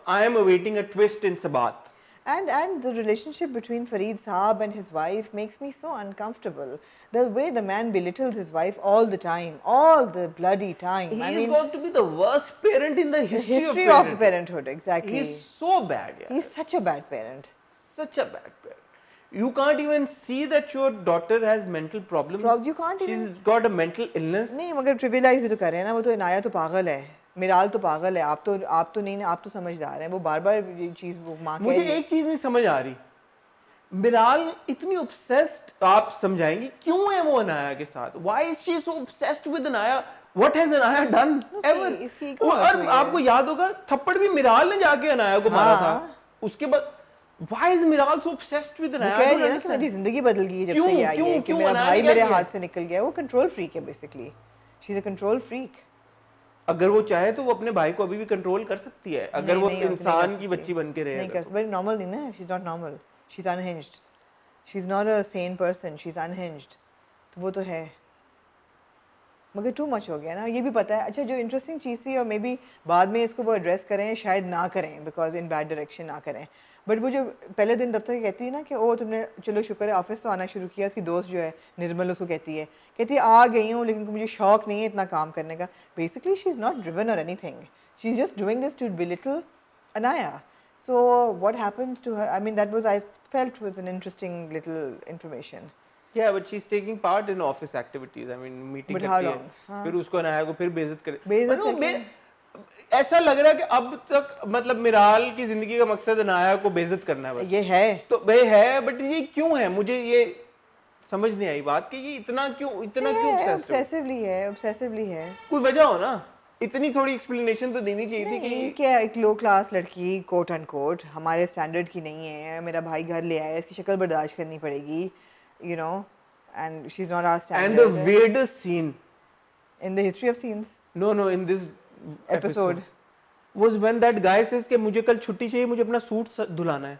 I am awaiting a twist in Sabat. And the relationship between Fareed Saab and his wife makes me so uncomfortable. The way the man belittles his wife all the time, all the bloody time. He I is mean, going to be the worst parent in the the history, history of the parenthood, exactly. He is so bad, yeah. He's such a bad parent. Such a bad parent. You can't even see that your daughter has mental problems. You can't She's even. got a mental illness. नहीं मगर ट्रिविलाइज भी तो कर रहे हैं ना, वो तो इनाया तो पागल है, मिराल तो पागल है, आप तो नहीं, आप तो समझदार हैं। वो बार-बार ये चीज वो मां कह मुझे रही है। एक चीज नहीं समझ आ रही, मिराल इतनी obsessed, आप समझाएंगी क्यों है वो अनाया के साथ? Why is she so obsessed with Anaya? What has Anaya done ever? इसकी ego हर्ट और हुई है। आपको याद होगा थप्पड़ भी मिराल ने जाके अनाया को मारा हाँ। था। उसके बाद Why is Miral so obsessed with वो Anaya? कह I रही don't है ना कि understand. मेरी जिंदगी बदल गई है जब क्यों? से ये आई क्यों? है, कि क्यों? मेरा अनाया भाई ने क्या मेरे किया? हाथ से निकल गया। वो कंट्रोल फ्रीक है basically, she is a control freak. अगर वो चाहे तो वो अपने भाई को अभी भी कंट्रोल कर सकती है, अगर नहीं वो नहीं, नहीं कर इंसान की सकती, बच्ची बन के नहीं रहेगा कर तो। सकती, बट नॉर्मल नहीं ना, she is not normal, she is unhinged, she is not a Sen person, she is unhinged. तो वो तो है, मगर टू मच हो गया ना, ये भी पता है। अच्छा, जो इंटरेस्टिंग चीज़ थी, और मे बी बाद में इसको वो एड्रेस करें, शायद ना करें, बिकॉज इन बैड डायरेक्शन ना करें, बट वो जो पहले दिन दफ्तर कहती है ना कि ओ तुमने चलो शुक्र है ऑफिस तो आना शुरू किया, उसकी दोस्त जो है निर्मल उसको कहती है आ गई हूँ लेकिन मुझे शौक नहीं है इतना काम करने का। Basically she is not driven और anything, she is just doing this to belittle Anaya. So what happens to her? I mean, that was, I felt, was an interesting little information. Yeah, but she's taking part in office activities. I mean, meeting But how करती है, long? हाँ. फिर उसको अनाया को फिर बेइज्जत करे। बेइज्जत मतलब करके? ऐसा लग रहा है कि अब तक मतलब मिराल की जिंदगी का मकसद अनाया को बेइज्जत करना है बस। ये है तो भाई है, बट ये क्यों है? मुझे ये समझ नहीं आई बात कि ये इतना क्यों ऑब्सेसिवली है। कोई वजह हो ना, इतनी थोड़ी एक्सप्लेनेशन तो देनी चाहिए थी नहीं, कि क्या एक लो क्लास लड़की कोट एंड कोट हमारे स्टैंडर्ड की नहीं है, मेरा भाई घर ले आया, इसकी शक्ल बर्दाश्त करनी पड़ेगी, you know, and she is not our and the standard weirdest scene, in the history of scenes no in this episode. was when that guy says कि मुझे कल छुट्टी चाहिए, मुझे अपना सूट धुलाना है।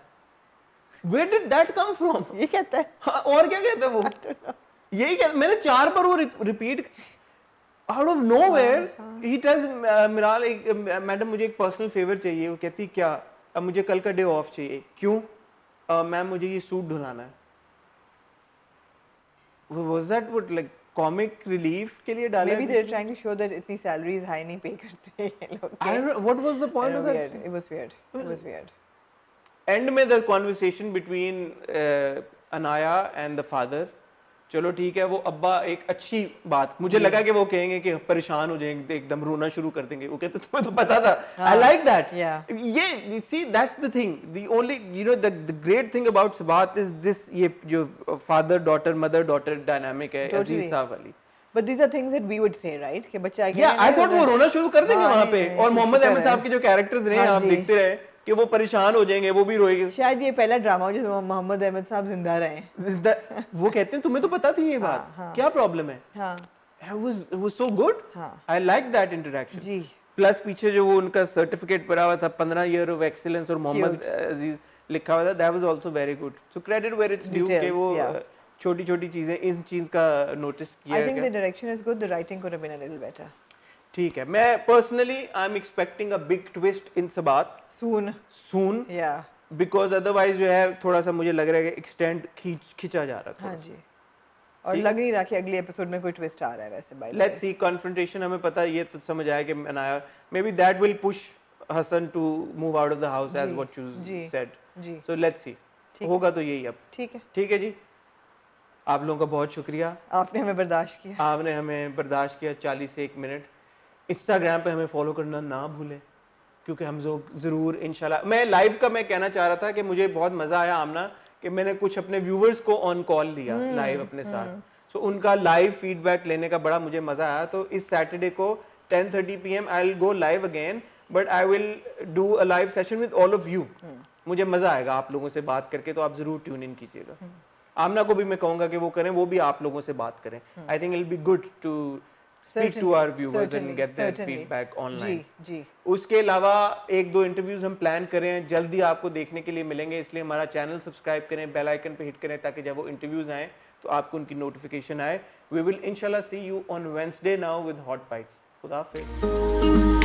Where did that come from? ये कहता है हाँ, और क्या कहता है वो? यही कहता, मैंने 4 बार वो रिपीट, आउट ऑफ नोवेयर ही टेल्स मिराल, एक मैडम मुझे एक पर्सनल फेवर चाहिए। वो कहती क्या? अब मुझे कल का डे ऑफ चाहिए। क्यों? मैम मुझे ये सूट धुलाना है। Was that what like comic relief के लिए डाला? Maybe they are trying to show that इतनी सैलरीज हाई नहीं पे करते ये लोग। I don't know, what was the point of that? It was weird. And में the conversation between Anaya and the father, चलो ठीक है, वो अब्बा एक अच्छी बात, मुझे लगा कि वो कहेंगे कि परेशान हो जाएंगे, एकदम रोना शुरू कर देंगे। वो कहते तुम्हें तो पता था। I like that. ये see that's the thing, the only you know the great thing about Sabaat is this, ये जो father daughter mother daughter dynamic है अजीज साहब वाली। But these are things that we would say, right? कि बच्चा Yeah, I thought वो रोना शुरू कर देंगे वहाँ पे, और मोहम्मद अहमद साहब के जो कैरेक्टर्स रहे आप देखते रहे कि वो परेशान हो जाएंगे, वो भी रोएंगे। शायद ये पहला ड्रामा हो जिसमें मोहम्मद अहमद साहब जिंदा रहे। वो कहते हैं तुम्हें तो पता थी ये बात, क्या प्रॉब्लम है? हाँ, it was so good. I liked that interaction. जी। प्लस पीछे जो वो उनका सर्टिफिकेट पड़ा हुआ था 15 ईयर ऑफ एक्सीलेंस और मोहम्मद अजीज लिखा हुआ था, that was also very good. So credit where it's due कि वो छोटी छोटी चीजें इस चीज का नोटिस किया। I think the direction is good, the writing could have been a little better. ठीक है, मैं personally I am expecting a big twist in Sabaat soon yeah, because otherwise जो है थोड़ा सा मुझे लग रहा है कि एक्सटेंड खींचा जा रहा था। हाँ जी, और लग नहीं रहा कि अगले एपिसोड में कोई ट्विस्ट आ रहा है वैसे। बाय लेट्स सी, कॉन्फ्रंटेशन हमें पता है, ये तो समझ आया कि Anaya maybe that will push Hasan to move out of the house as what you said. So let's see, होगा तो यही अब। ठीक है जी, आप लोगों का बहुत शुक्रिया, आपने हमें बर्दाश्त किया, आपने हमें बर्दाश्त किया 40 से 1 मिनट। इंस्टाग्राम पे हमें फॉलो करना ना भूलें, क्योंकि हम ज़रूर इंशाल्लाह, मैं लाइव का मैं कहना चाह रहा था कि मुझे बहुत मज़ा आया आमना कि मैंने कुछ अपने व्यूवर्स को ऑन कॉल लिया लाइव अपने साथ, सो उनका लाइव फीडबैक लेने का बड़ा मुझे मज़ा आया। तो इस सैटरडे को 10:30 PM I will go live again, but I will do a live session with all of you. मुझे मज़ा आएगा आप लोगों से बात करके, तो आप ज़रूर ट्यून इन कीजिएगा। आमना को भी मैं कहूँगा कि वो करें, वो भी आप लोगों से बात करें। I think it will be good to speak to our viewers and get their feedback online. जी। उसके अलावा 1-2 इंटरव्यूज हम प्लान करें, जल्दी आपको देखने के लिए मिलेंगे, इसलिए हमारा चैनल सब्सक्राइब करें, बेल आइकन पे हिट करें ताकि जब वो इंटरव्यूज आए तो आपको उनकी नोटिफिकेशन आए। We will inshallah see you on Wednesday now with Hot Bites. खुदा हाफिज़।